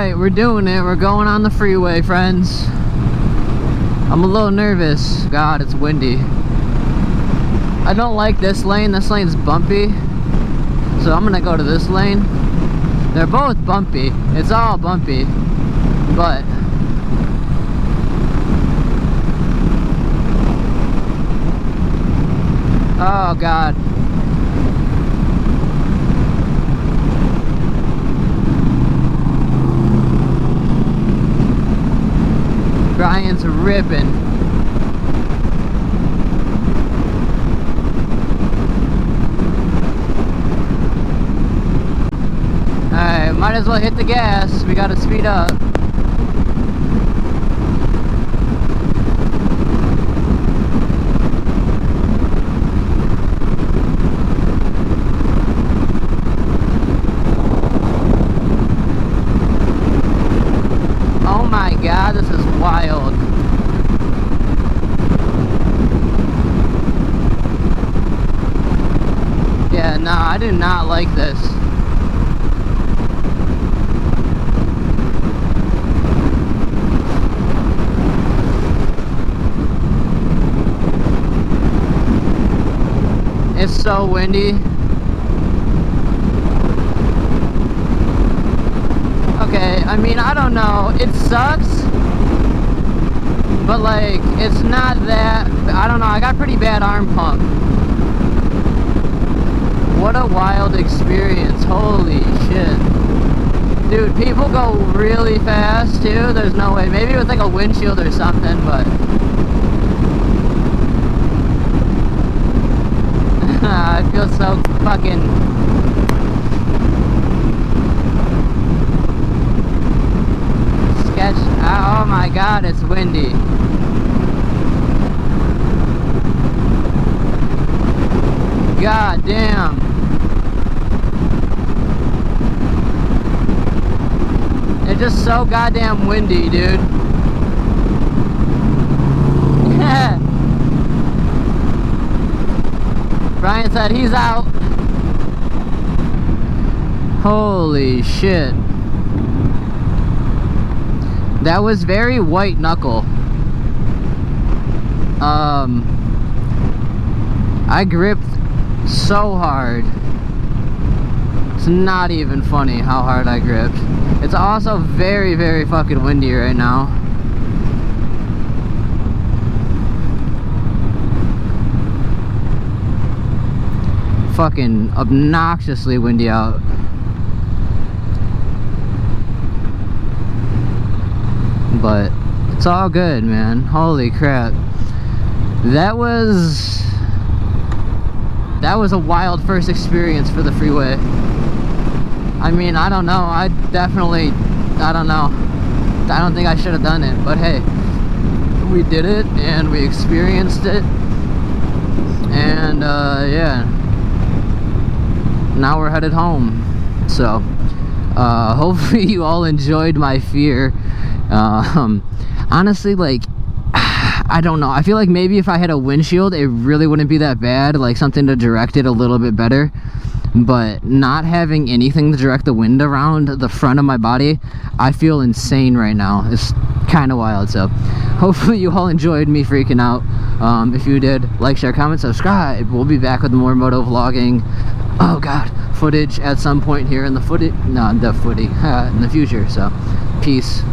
Alright, we're doing it. We're going on the freeway, friends. I'm a little nervous. God, it's windy. I don't like this lane. This lane's bumpy. So I'm gonna go to this lane. They're both bumpy. It's all bumpy. But oh God. Brian's ripping. Alright, might as well hit the gas. We gotta speed up. Oh my God, this is wild. Yeah, no, I do not like this. It's so windy. Okay, I mean, I don't know. It sucks. But like, it's not that, I don't know, I got pretty bad arm pump. What a wild experience, holy shit. Dude, people go really fast too, there's no way. Maybe with like a windshield or something, but I feel so fucking sketch. Oh my God, it's windy. God damn. It's just so goddamn windy, dude. Brian said he's out. Holy shit. That was very white knuckle. I gripped so hard. It's not even funny how hard I gripped. It's also very, very fucking windy right now. Fucking obnoxiously windy out. But it's all good, man. Holy crap. That was a wild first experience for the freeway. I mean, I don't know. I don't know. I don't think I should have done it, but hey, we did it and we experienced it. And yeah. Now we're headed home. So hopefully you all enjoyed my fear. Honestly, like, I don't know, I feel like maybe if I had a windshield it really wouldn't be that bad, like something to direct it a little bit better. But not having anything to direct the wind around the front of my body, I feel insane right now. It's kind of wild. So hopefully you all enjoyed me freaking out. If you did, like, share, comment, subscribe. We'll be back with more moto vlogging, oh God, footage at some point here in the in the future. So peace.